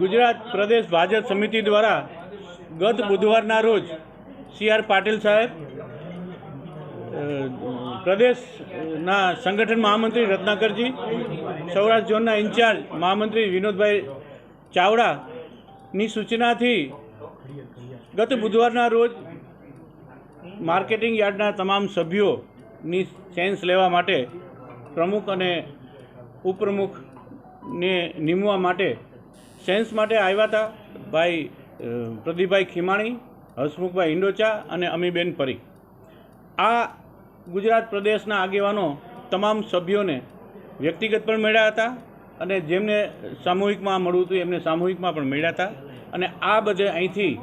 ગુજરાત પ્રદેશ ભાજપ સમિતિ દ્વારા ગત બુધવારના રોજ CR પાટીલ સાહેબ, પ્રદેશના સંગઠન મહામંત્રી રત્નાકરજી, સૌરાષ્ટ્ર ઝોનના ઇન્ચાર્જ મહામંત્રી વિનોદભાઈ ચાવડાની સૂચનાથી ગત બુધવારના રોજ માર્કેટિંગ યાર્ડના તમામ સભ્યોની સેન્સ લેવા માટે પ્રમુખ અને ઉપપ્રમુખને નિમવા માટે સેન્સ માટે આવ્યા હતા ભાઈ પ્રદીપભાઈ ખીમાણી, હસમુખભાઈ હિંડોચા અને અમીબેન પરીખ. આ ગુજરાત પ્રદેશના આગેવાનો તમામ સભ્યોને વ્યક્તિગત પણ મળ્યા હતા અને જેમને સામૂહિકમાં મળવું હતું એમને સામૂહિકમાં પણ મળ્યા હતા. અને આ બધે અહીંથી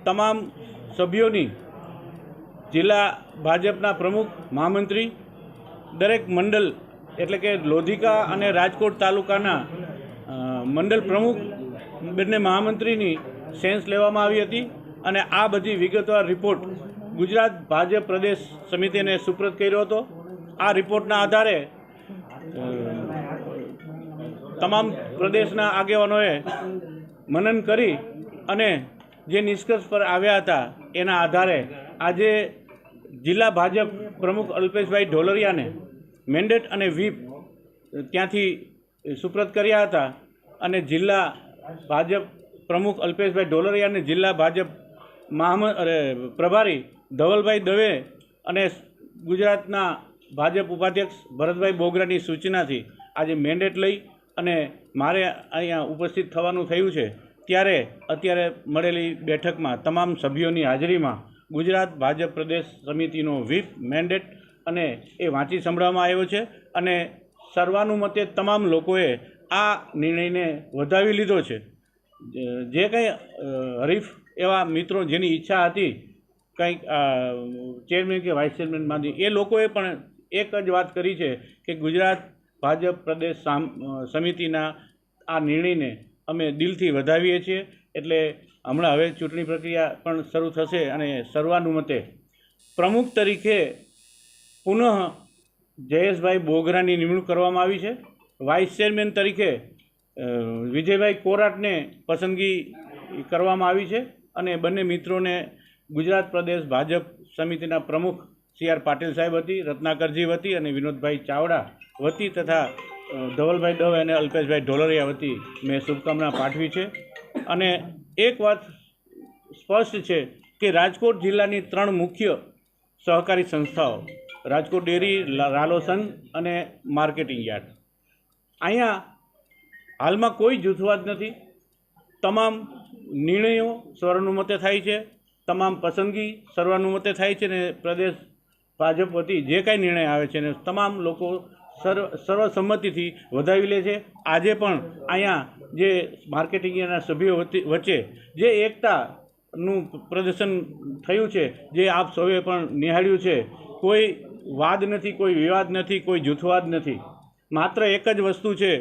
તમામ સભ્યોની જિલ્લા ભાજપના પ્રમુખ, મહામંત્રી, દરેક મંડળ એટલે કે લોધિકા અને રાજકોટ તાલુકાના મંડળ પ્રમુખ, બંને મહામંત્રીની સેન્સ લેવામાં આવી હતી. અને આ બધી વિગતવાર રિપોર્ટ ગુજરાત ભાજપ પ્રદેશ સમિતિને સુપ્રત કર્યો હતો. આ રિપોર્ટના આધારે તમામ પ્રદેશના આગેવાનોએ મનન કરી અને જે નિષ્કર્ષ પર આવ્યા હતા એના આધારે આજે જિલ્લા ભાજપ પ્રમુખ અલ્પેશભાઈ ઢોલરિયાને મેન્ડેટ અને વ્હીપ ત્યાંથી સુપ્રત કર્યા હતા. અને જિલ્લા ભાજપ પ્રમુખ અલ્પેશભાઈ ઢોલરિયાને જિલ્લા ભાજપ પ્રભારી ધવલભાઈ દવે અને ગુજરાતના ભાજપ ઉપાધ્યક્ષ ભરતભાઈ બોગરાની સૂચનાથી આજે મેન્ડેટ લઈ અને મારે અહીંયા ઉપસ્થિત થવાનું થયું છે. ત્યારે અત્યારે મળેલી બેઠકમાં તમામ સભ્યોની હાજરીમાં ગુજરાત ભાજપ પ્રદેશ સમિતિનો વ્હીપ, મેન્ડેટ અને એ વાંચી સંભળાવવામાં આવ્યો છે. અને સર્વાનુમતે તમામ લોકોએ આ નિર્ણયને વધાવી લીધો છે. જે કંઈ હરીફ એવા મિત્રો જેની ઈચ્છા હતી કંઈક ચેરમેન કે વાઇસ ચેરમેનમાંથી, એ લોકોએ પણ એક જ વાત કરી છે કે ગુજરાત ભાજપ પ્રદેશ સમિતિના આ નિર્ણયને અમે દિલથી વધાવીએ છીએ. એટલે હમણાં હવે ચૂંટણી પ્રક્રિયા પણ શરૂ થશે અને સર્વાનુમતે પ્રમુખ તરીકે પુનઃ જયેશભાઈ બોગરાની નિમણૂક કરવામાં આવી છે. વાઇસ ચેરમેન તરીકે વિજયભાઈ કોરાટને પસંદગી કરવામાં આવી છે. અને બંને મિત્રોને ગુજરાત પ્રદેશ ભાજપ સમિતિના પ્રમુખ CR પાટીલ સાહેબ વતી, રત્નાકરજી વતી અને વિનોદભાઈ ચાવડા વતી તથા ધવલભાઈ દવે અને અલ્પેશભાઈ ઢોલરિયા વતી મેં શુભકામના પાઠવી છે. અને એક વાત સ્પષ્ટ છે કે રાજકોટ જિલ્લાની 3 મુખ્ય સહકારી સંસ્થાઓ, રાજકોટ ડેરી, રાલો સંઘ અને માર્કેટિંગ યાર્ડ, અહીંયા હાલમાં કોઈ જૂથવાદ નથી. તમામ નિર્ણયો સર્વાનુમતે થાય છે, તમામ પસંદગી સર્વાનુમતે થાય છે. ને પ્રદેશ ભાજપ વતી જે કાંઈ નિર્ણય આવે છે ને તમામ લોકો સર્વસંમતિથી વધાવી લે છે. આજે પણ અહીંયા જે માર્કેટિંગના સભ્યો વચ્ચે જે એકતાનું પ્રદર્શન થયું છે, જે આપ સૌએ પણ નિહાળ્યું છે, કોઈ વાદ નથી, કોઈ વિવાદ નથી, કોઈ જૂથવાદ નથી. માત્ર એક જ વસ્તુ છે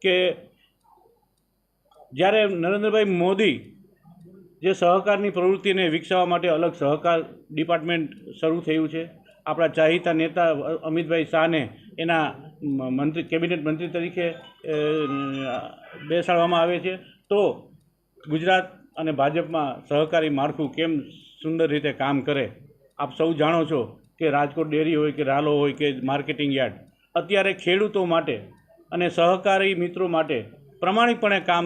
કે જ્યારે નરેન્દ્રભાઈ મોદી જે સહકારની પ્રવૃત્તિને વિકસાવવા માટે અલગ સહકાર ડિપાર્ટમેન્ટ શરૂ થયું છે, આપણા ચાહીતા નેતા અમિતભાઈ શાહને એના મંત્રી, કેબિનેટ મંત્રી તરીકે બેસાડવામાં આવે છે. તો ગુજરાત અને ભાજપમાં સહકારી માળખું કેમ સુંદર રીતે કામ કરે. આપ સૌ જાણો છો કે રાજકોટ ડેરી હોય કે રાલો હોય કે માર્કેટિંગ યાર્ડ અત્યારે ખેડૂતો માટે અને સહકારી મિત્રો માટે પ્રમાણિકપણે કામ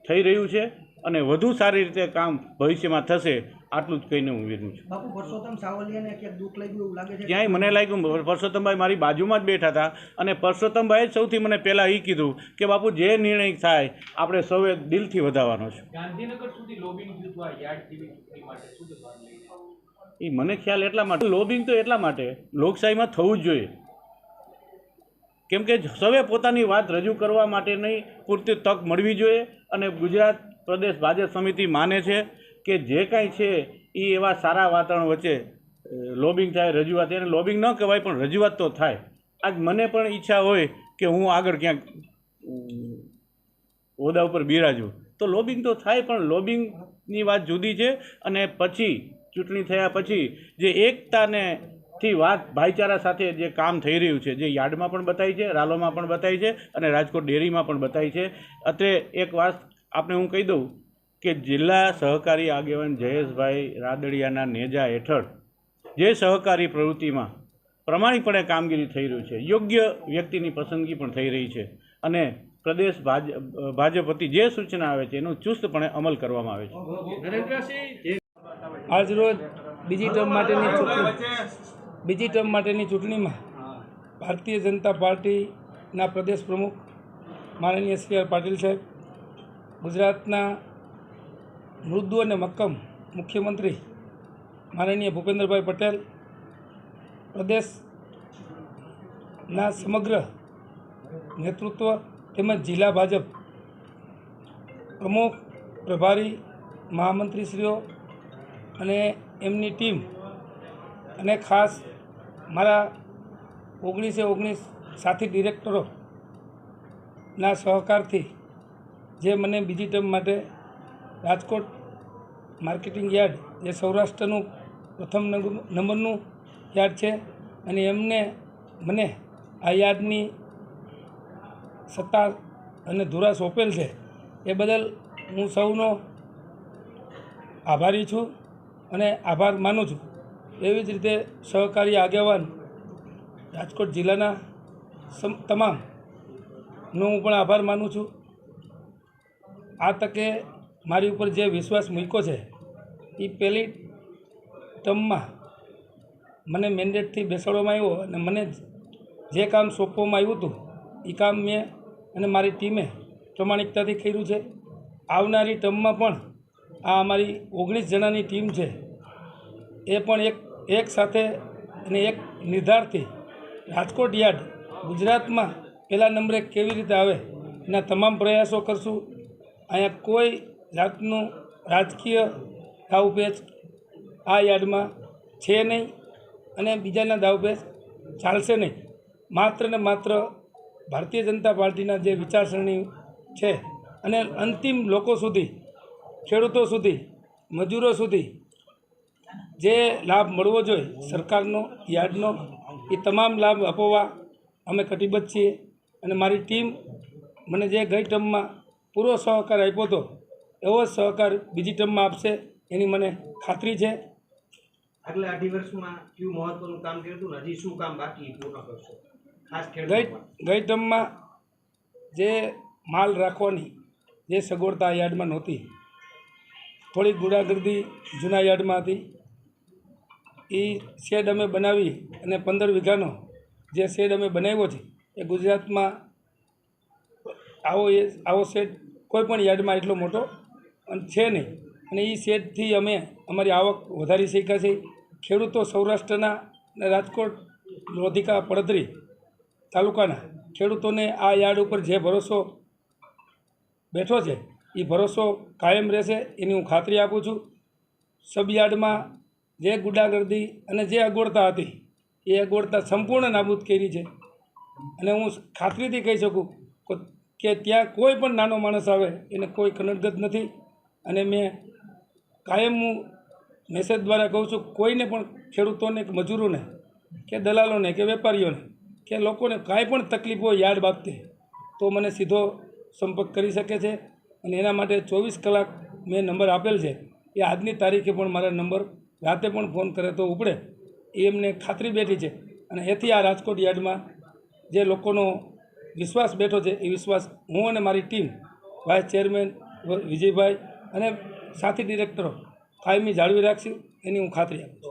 થઈ રહ્યું છે અને વધુ સારી રીતે કામ ભવિષ્યમાં થશે. આટલું જ કહીને હું વિરમું છું. બાપુ, પરસોત્તમ સાવલિયાને ક્યાંક દુઃખ લાગ્યું એવું લાગે છે? ક્યાંય મને લાગ્યું, પરસોત્તમભાઈ મારી બાજુમાં જ બેઠા હતા અને પરસોત્તમભાઈએ જ સૌથી મને પહેલાં એ કીધું કે બાપુ જે નિર્ણય થાય આપણે સૌએ દિલથી વધાવવાનો છે. ગાંધીનગર સુધી લોબિંગ થયું આ યાર્ડ જેવી ચૂંટણી માટે શું કહેવાનું? એ મને ખ્યાલ એટલા માટે, લોબિંગ તો એટલા માટે લોકશાહીમાં થવું જ જોઈએ. કેમ કે સૌએ પોતાની વાત રજૂ કરવા માટેની પૂરતી તક મળવી જોઈએ. અને ગુજરાત પ્રદેશ ભાજપ સમિતિ માને છે કે જે કાંઈ છે એ એવા સારા વાતાવરણ વચ્ચે લોબિંગ થાય, રજૂઆત, એને લોબિંગ ન કહેવાય પણ રજૂઆત તો થાય. આજ મને પણ ઈચ્છા હોય કે હું આગળ ક્યાંક હોદ્દા ઉપર બિરાજું તો લોબિંગ તો થાય, પણ લોબિંગની વાત જુદી છે. અને પછી ચૂંટણી થયા પછી જે એકતાને થી વાત ભાઈચારા સાથે જે કામ થઈ રહ્યું છે, જે યાર્ડમાં પણ બતાવી છે, રાલોમાં પણ બતાવી છે અને રાજકોટ ડેરીમાં પણ બતાવી છે. અત્રે એક વાત આપને હું કહી દઉં કે જિલ્લા સહકારી આગેવાન જયેશભાઈ રાદડિયાના નેજા હેઠળ જે સહકારી પ્રવૃત્તિમાં પ્રમાણિકપણે કામગીરી થઈ રહી છે, યોગ્ય વ્યક્તિની પસંદગી પણ થઈ રહી છે અને પ્રદેશ ભાજપ વતી જે સૂચના આવે છે એનો ચુસ્તપણે અમલ કરવામાં આવે છે. આજરોજ બીજી ટર્મ માટેની ચૂંટણીમાં ભારતીય જનતા પાર્ટીના પ્રદેશ પ્રમુખ માનનીય શ્રી આર પાટીલ સાહેબ, ગુજરાતના મૃદુ અને મક્કમ મુખ્યમંત્રી માનનીય ભૂપેન્દ્રભાઈ પટેલ, પ્રદેશના સમગ્ર નેતૃત્વ તેમજ જિલ્લા ભાજપ પ્રમુખ, પ્રભારી, મહામંત્રીશ્રીઓ અને એમની ટીમ અને ખાસ મારા 19 સાથી ડિરેક્ટરોના સહકારથી જે મને બીજી ટર્મ માટે રાજકોટ માર્કેટિંગ યાર્ડ, જે સૌરાષ્ટ્રનું પ્રથમ નંબરનું યાર્ડ છે અને એમને મને આ યાર્ડની સત્તા અને ધુરા સોંપેલ છે એ બદલ હું સૌનો આભારી છું અને આભાર માનું છું. એવી જ રીતે સહકારી આગેવાન રાજકોટ જિલ્લાના તમામનો હું પણ આભાર માનું છું. આ તકે મારી ઉપર જે વિશ્વાસ મૂક્યો છે એ પહેલી ટર્મમાં મને મેન્ડેટથી બેસાડવામાં આવ્યો અને મને જે કામ સોંપવામાં આવ્યું હતું એ કામ મેં અને મારી ટીમે પ્રમાણિકતાથી કર્યું છે. આવનારી ટર્મમાં પણ આ અમારી 19 જણાની ટીમ છે એ પણ એક સાથે અને એક નિર્ધારથી રાજકોટ યાર્ડ ગુજરાતમાં પહેલા નંબરે કેવી રીતે આવે એના તમામ પ્રયાસો કરશું. અહીંયા કોઈ જાતનું રાજકીય દાવપેચ આ યાર્ડમાં છે નહીં અને બીજાના દાવપેચ ચાલશે નહીં. માત્ર ને માત્ર ભારતીય જનતા પાર્ટીના જે વિચારસરણી છે અને અંતિમ લોકો સુધી, ખેડૂતો સુધી, મજૂરો સુધી જે લાભ મળવો જોઈએ સરકારનો, યાર્ડનો, એ તમામ લાભ આપવા અમે કટિબદ્ધ છીએ અને મારી ટીમ મને જે ગઈ ટર્મમાં પૂરો સહકાર આપ્યો હતો એવો જ સહકાર બીજી ટર્મમાં આપશે એની મને ખાતરી છે. આગલા 2.5 વર્ષમાં કયું મહત્વનું કામ કર્યું હતું ને હજી શું કામ બાકી પૂર્ણ કરશો? ખાસ ગઈ ખેડૂતો ટર્મમાં જે માલ રાખવાની જે સગવડતા યાર્ડમાં નહોતી, થોડી ગુંડાગર્દી જૂના યાર્ડમાં હતી, એ શેડ અમે બનાવી અને 15 વીઘાનો જે શેડ અમે બનાવ્યો છે એ ગુજરાતમાં આવો શેડ કોઈ પણ યાર્ડમાં એટલો મોટો છે નહીં અને એ શેડથી અમે અમારી આવક વધારી શક્યા છે. ખેડૂતો સૌરાષ્ટ્રના અને રાજકોટ, લોધિકા, પડદરી તાલુકાના ખેડૂતોને આ યાર્ડ ઉપર જે ભરોસો બેઠો છે એ ભરોસો કાયમ રહેશે એની હું ખાતરી આપું છું. સબ યાર્ડમાં જે ગુંડાગર્દી અને જે અગવડતા હતી એ અગવડતા સંપૂર્ણ નાબૂદ કરી છે અને હું ખાતરીથી કહી શકું કે ત્યાં કોઈ પણ નાનો માણસ આવે એને કોઈ કનડગત નથી. અને મેં કાયમ હું મેસેજ દ્વારા કહું છું, કોઈને પણ ખેડૂતોને કે મજૂરોને કે દલાલોને કે વેપારીઓને કે લોકોને કાંઈ પણ તકલીફ હોય યાર્ડ બાબતે તો મને સીધો સંપર્ક કરી શકે છે અને એના માટે 24 કલાક મેં નંબર આપેલ છે. એ આજની તારીખે પણ મારા નંબર રાતે પણ ફોન કરે તો ઉપડે એ એમને ખાતરી બેઠી છે અને એથી આ રાજકોટ યાર્ડમાં જે લોકોનો વિશ્વાસ બેઠો છે એ વિશ્વાસ હું અને મારી ટીમ, વાઇસ ચેરમેન વિજયભાઈ અને સાથી ડિરેક્ટરો કાયમી જાળવી રાખશું એની હું ખાતરી આપું છું.